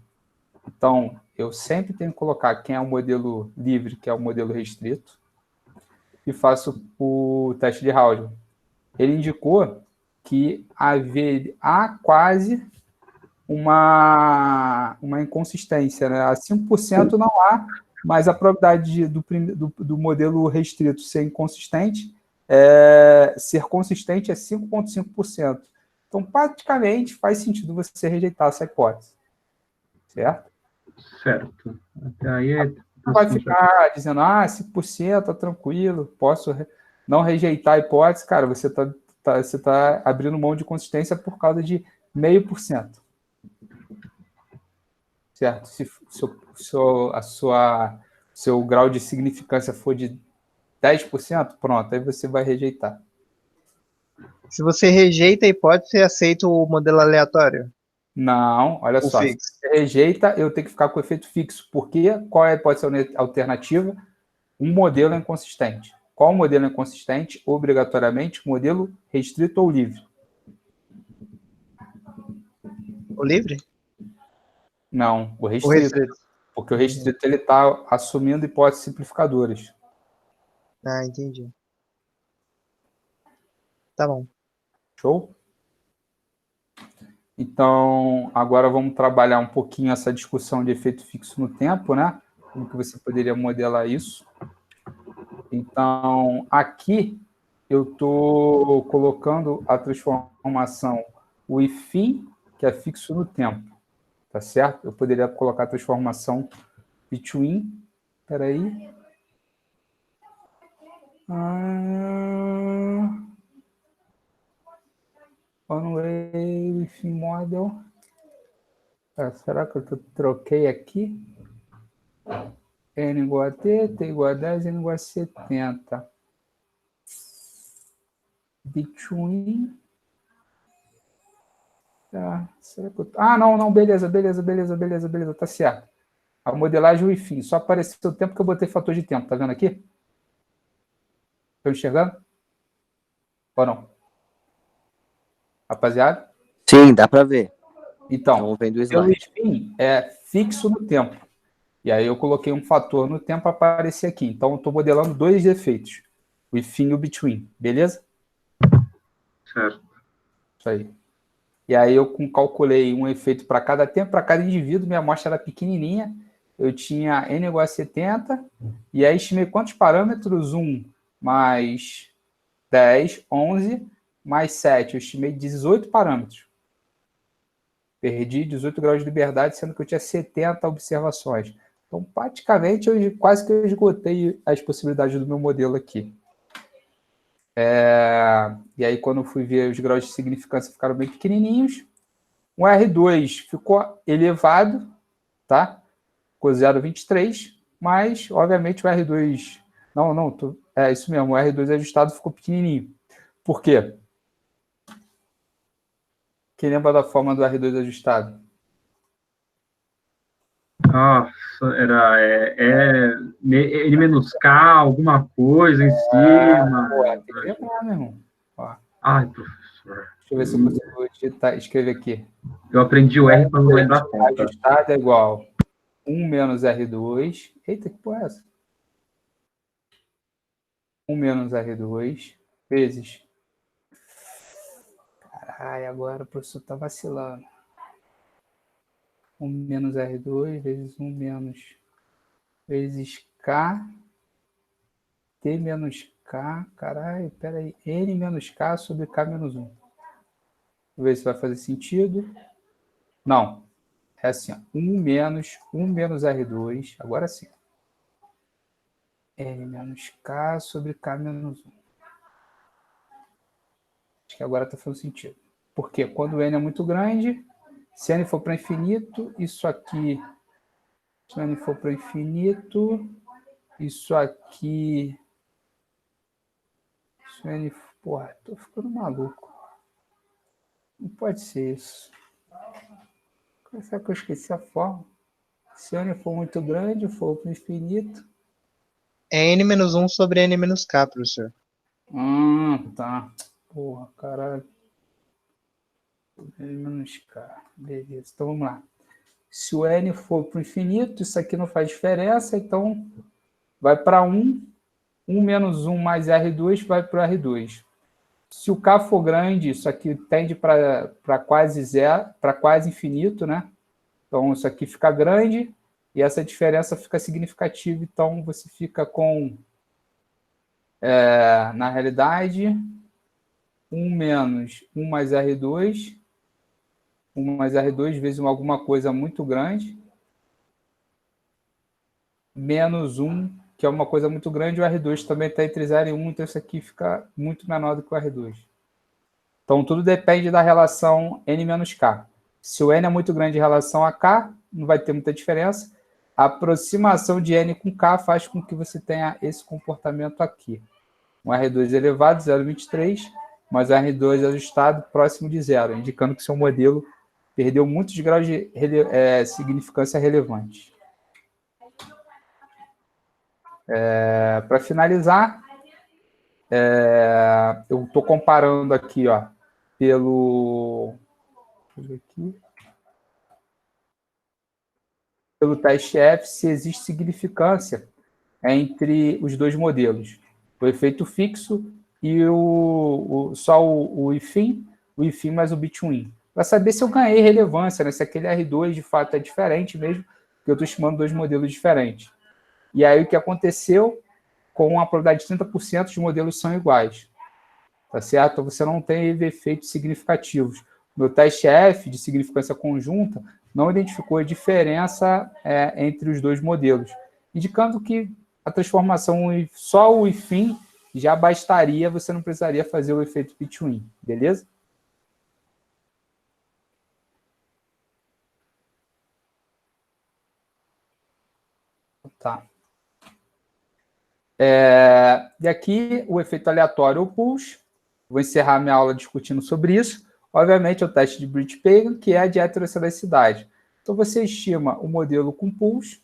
Então, eu sempre tenho que colocar quem é o modelo livre, que é o modelo restrito, e faço o teste de Hausmann. Ele indicou que há quase uma inconsistência, né? A 5% não há, mas a probabilidade do modelo restrito ser inconsistente ser consistente é 5,5%. Então, praticamente, faz sentido você rejeitar essa hipótese. Certo? Certo. Até aí não vai ficar dizendo, 5%, tá tranquilo, posso não rejeitar a hipótese. Cara, você tá abrindo mão de consistência por causa de 0,5%. Certo? Se seu grau de significância for de 10%, pronto, aí você vai rejeitar. Se você rejeita a hipótese, você aceita o modelo aleatório? Não, olha só. Fixo. Se você rejeita, eu tenho que ficar com o efeito fixo. Porque qual é a hipótese alternativa? Um modelo inconsistente. Qual modelo inconsistente? Obrigatoriamente, modelo restrito ou livre? O livre? Não, o O restrito. restrito. Porque o restrito ele está assumindo hipóteses simplificadoras. Ah, entendi. Tá bom. Show? Então, agora vamos trabalhar um pouquinho essa discussão de efeito fixo no tempo, né? Como que você poderia modelar isso? Então, aqui eu estou colocando a transformação o ifim, que é fixo no tempo, tá certo? Eu poderia colocar a transformação between, peraí. One-way within model. Será que eu troquei aqui? N igual a T, T igual a 10, N igual a 70. Between. Será que eu... não, beleza, tá certo. A modelagem within, só apareceu o tempo que eu botei fator de tempo, tá vendo aqui? Estão enxergando? Ou não? Rapaziada? Sim, dá para ver. Então, Estamos vendo o o slide. within é fixo no tempo. E aí eu coloquei um fator no tempo para aparecer aqui. Então, eu estou modelando dois efeitos. O within e o between. Beleza? Certo. Isso aí. E aí eu calculei um efeito para cada tempo, para cada indivíduo. Minha amostra era pequenininha. eu tinha n igual a 70, e aí estimei quantos parâmetros? 1 mais 10, 11, mais 7. Eu estimei 18 parâmetros. Perdi 18 graus de liberdade, sendo que eu tinha 70 observações. Então, praticamente, quase que eu esgotei as possibilidades do meu modelo aqui. E aí, quando eu fui ver, os graus de significância ficaram bem pequenininhos. O R2 ficou elevado, tá? Ficou 0,23, mas, obviamente, o R2... é isso mesmo, o R2 ajustado ficou pequenininho. Por quê? Quem lembra da forma do R2 ajustado? Era N menos K, alguma coisa em cima. Tem que lembrar, meu irmão. Ó, Ai, professor. deixa eu ver se eu consigo escrever aqui. Eu aprendi o R para não lembrar a conta. Ajustado é igual 1 menos R2. Eita, que porra é essa? 1 menos R2 vezes... Caralho, agora o professor tá vacilando. 1 menos R2 vezes 1 menos... vezes K... T menos K... Caralho, peraí. N menos K sobre K menos 1. Vamos ver se vai fazer sentido. Não. É assim, ó. 1 menos R2. Agora sim. N menos K sobre K menos 1. Acho que agora está fazendo sentido. Porque quando o N é muito grande, se N for para infinito, isso aqui... Se N for para infinito, isso aqui... Se N... Porra, tô ficando maluco. Não pode ser isso. Será que eu esqueci a forma? Se N for muito grande, for para o infinito... É n menos 1 sobre n menos k, professor. Tá. Porra, caralho. N menos K. Beleza, então vamos lá. Se o N for para o infinito, isso aqui não faz diferença, então vai para 1. 1 menos 1 mais R2 vai para o R2. Se o K for grande, isso aqui tende para quase zero, para quase infinito, né? Então, isso aqui fica grande e essa diferença fica significativa. Então, você fica com, na realidade, 1 menos 1 mais R2, 1 mais R2 vezes alguma coisa muito grande, menos 1, que é uma coisa muito grande, o R2 também está entre 0 e 1, então isso aqui fica muito menor do que o R2. Então, tudo depende da relação N menos K. Se o N é muito grande em relação a K, não vai ter muita diferença. A aproximação de N com K faz com que você tenha esse comportamento aqui. Um R2 elevado, 0,23, mas o R2 ajustado próximo de 0, indicando que seu modelo perdeu muitos graus de significância relevante. Para finalizar, eu estou comparando aqui, ó, pelo teste F, se existe significância entre os dois modelos. O efeito fixo e só o IFIM mais o between. Para saber se eu ganhei relevância, né? Se aquele R2 de fato é diferente mesmo, porque eu estou estimando dois modelos diferentes. E aí o que aconteceu, com a probabilidade de 30%, os modelos são iguais. Tá certo? Você não teve efeitos significativos. No teste F, de significância conjunta, não identificou a diferença entre os dois modelos, indicando que a transformação só o IFIM já bastaria, você não precisaria fazer o efeito between, beleza? Tá. E aqui o efeito aleatório ou push. Vou encerrar minha aula discutindo sobre isso. Obviamente, é o teste de Briggs-Pagan, que é a de heterossedacidade. Então, você estima o modelo com push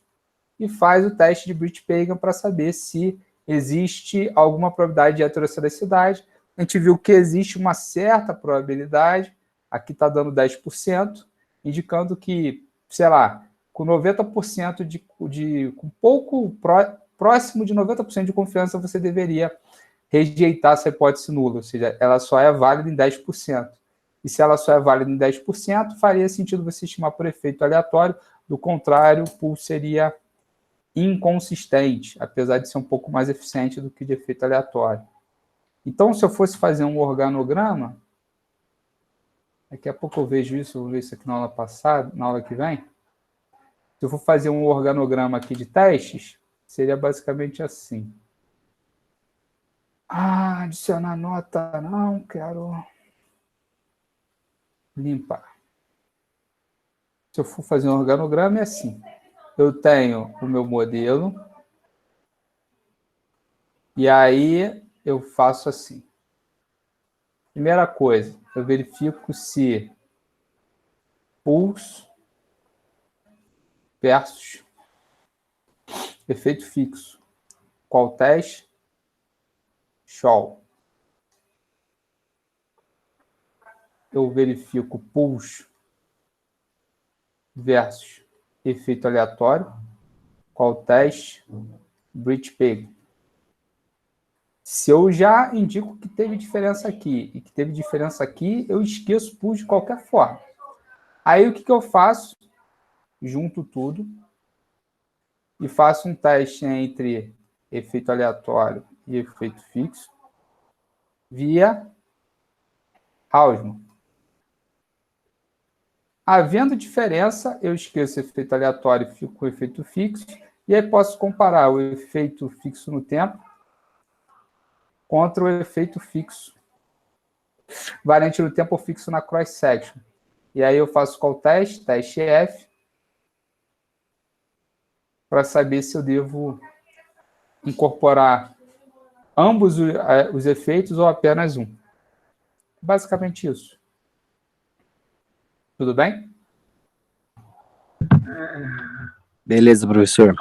e faz o teste de Briggs-Pagan para saber se existe alguma probabilidade de heterossedacidade. A gente viu que existe uma certa probabilidade, aqui está dando 10%, indicando que, sei lá, com 90% com pouco próximo de 90% de confiança, você deveria rejeitar essa hipótese nula, ou seja, ela só é válida em 10%. E se ela só é válida em 10%, faria sentido você estimar por efeito aleatório, do contrário, o pool seria inconsistente, apesar de ser um pouco mais eficiente do que de efeito aleatório. Então, se eu fosse fazer um organograma, daqui a pouco eu vejo isso, vou ver isso aqui na aula passada, na aula que vem. Se eu for fazer um organograma aqui de testes, seria basicamente assim. Adicionar nota, não quero limpar. Se eu for fazer um organograma, é assim. Eu tenho o meu modelo, e aí eu faço assim. Primeira coisa, eu verifico se pulso versus efeito fixo. Qual teste? Show. Eu verifico pulso versus efeito aleatório. Qual teste? Breach Peg. Se eu já indico que teve diferença aqui e que teve diferença aqui, eu esqueço pulso de qualquer forma. Aí o que eu faço? Junto tudo e faço um teste entre efeito aleatório e efeito fixo via Hausmann. Havendo diferença, eu esqueço o efeito aleatório e fico com o efeito fixo, e aí posso comparar o efeito fixo no tempo contra o efeito fixo variante no tempo fixo na cross-section. E aí eu faço qual teste? Teste F, para saber se eu devo incorporar ambos os efeitos ou apenas um. Basicamente isso. Tudo bem? Beleza, professor.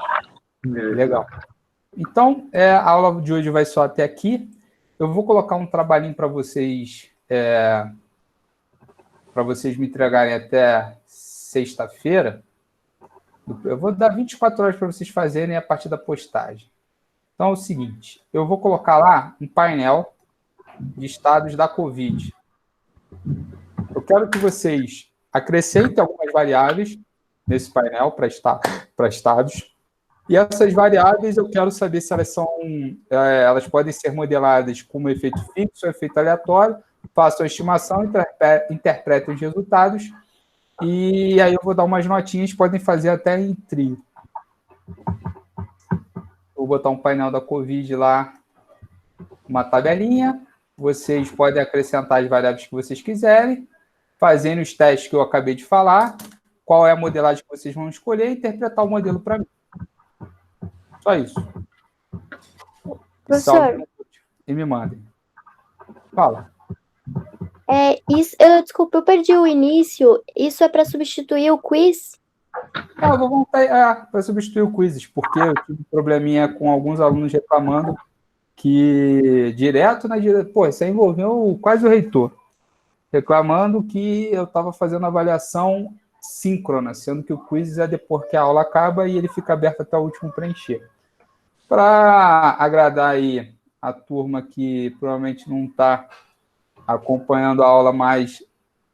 Legal. Então, a aula de hoje vai só até aqui. Eu vou colocar um trabalhinho para vocês me entregarem até sexta-feira. Eu vou dar 24 horas para vocês fazerem a partir da postagem. Então é o seguinte, eu vou colocar lá um painel de estados da COVID. Eu quero que vocês acrescentem algumas variáveis nesse painel para estados. E essas variáveis eu quero saber se elas podem ser modeladas como efeito fixo ou efeito aleatório. Faço a estimação, interpreto os resultados e aí eu vou dar umas notinhas, podem fazer até em trio. Vou botar um painel da COVID lá, uma tabelinha. Vocês podem acrescentar as variáveis que vocês quiserem, fazendo os testes que eu acabei de falar, qual é a modelagem que vocês vão escolher e interpretar o modelo para mim. Só isso. Professor. E me mandem. Fala. Desculpa, eu perdi o início. Isso é para substituir o quiz? Eu vou voltar para substituir o quizzes, porque eu tive um probleminha com alguns alunos reclamando que isso aí envolveu quase o reitor, reclamando que eu estava fazendo avaliação síncrona, sendo que o quiz é depois que a aula acaba e ele fica aberto até o último preencher. Para agradar aí a turma que provavelmente não está acompanhando a aula, mas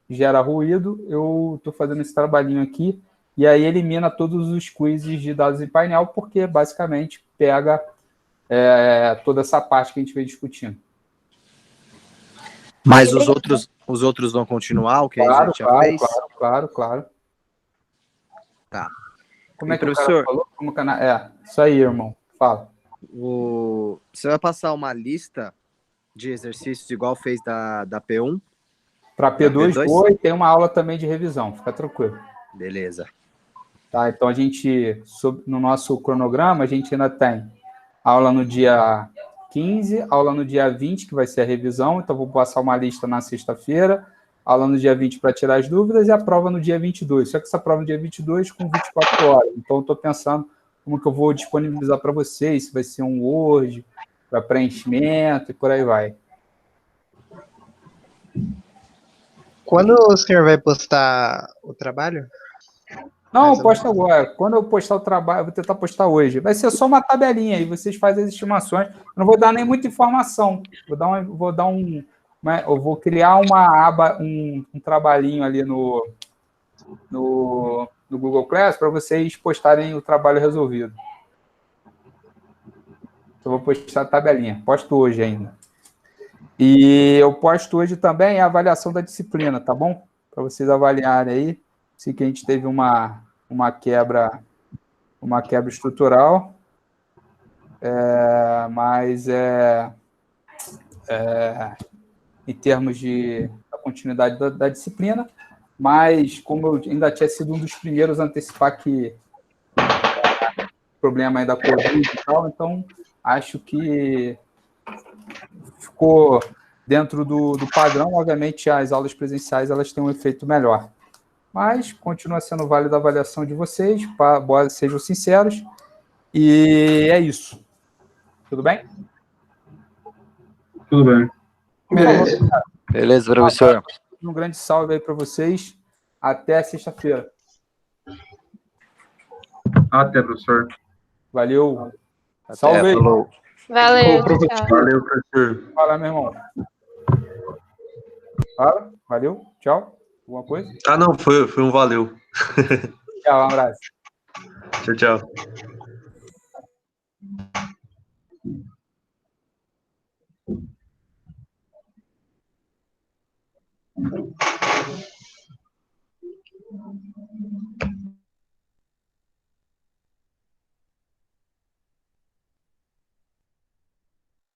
gera ruído, eu estou fazendo esse trabalhinho aqui, e aí elimina todos os quizzes de dados em painel, porque basicamente pega toda essa parte que a gente veio discutindo. Mas os outros vão continuar, o que a gente já fez? Claro. Tá. Como é que professor, o cara falou? Isso aí, irmão. Fala. Você vai passar uma lista de exercícios igual fez da P1? Para P2 foi, tem uma aula também de revisão, fica tranquilo. Beleza. Tá, então no nosso cronograma, a gente ainda tem aula no dia 15, aula no dia 20, que vai ser a revisão, então vou passar uma lista na sexta-feira, aula no dia 20 para tirar as dúvidas e a prova no dia 22. Só que essa prova no dia 22 com 24 horas. Então, eu estou pensando como que eu vou disponibilizar para vocês, se vai ser um Word, para preenchimento e por aí vai. Quando o senhor vai postar o trabalho? Não, eu posto agora. Quando eu postar o trabalho, eu vou tentar postar hoje. Vai ser só uma tabelinha e vocês fazem as estimações. Eu não vou dar nem muita informação. Eu vou criar uma aba, um trabalhinho ali no Google Class para vocês postarem o trabalho resolvido. Eu vou postar a tabelinha. Posto hoje ainda. E eu posto hoje também a avaliação da disciplina, tá bom? Para vocês avaliarem aí. Sei que a gente teve uma quebra estrutural, mas em termos da continuidade da disciplina, mas como eu ainda tinha sido um dos primeiros a antecipar que problema aí da Covid e tal, então acho que ficou dentro do padrão. Obviamente, as aulas presenciais elas têm um efeito melhor, mas continua sendo válida a avaliação de vocês, sejam sinceros, e é isso. Tudo bem? Tudo bem. Beleza. Beleza, professor. Um grande salve aí para vocês. Até sexta-feira. Até, professor. Valeu. Até, Salve aí. falou. Valeu, Ô, professor. tchau. Valeu, professor. Fala, meu irmão. Fala. Valeu. Tchau. Alguma coisa? Ah, não, foi um valeu. Tchau, um abraço. Tchau, tchau.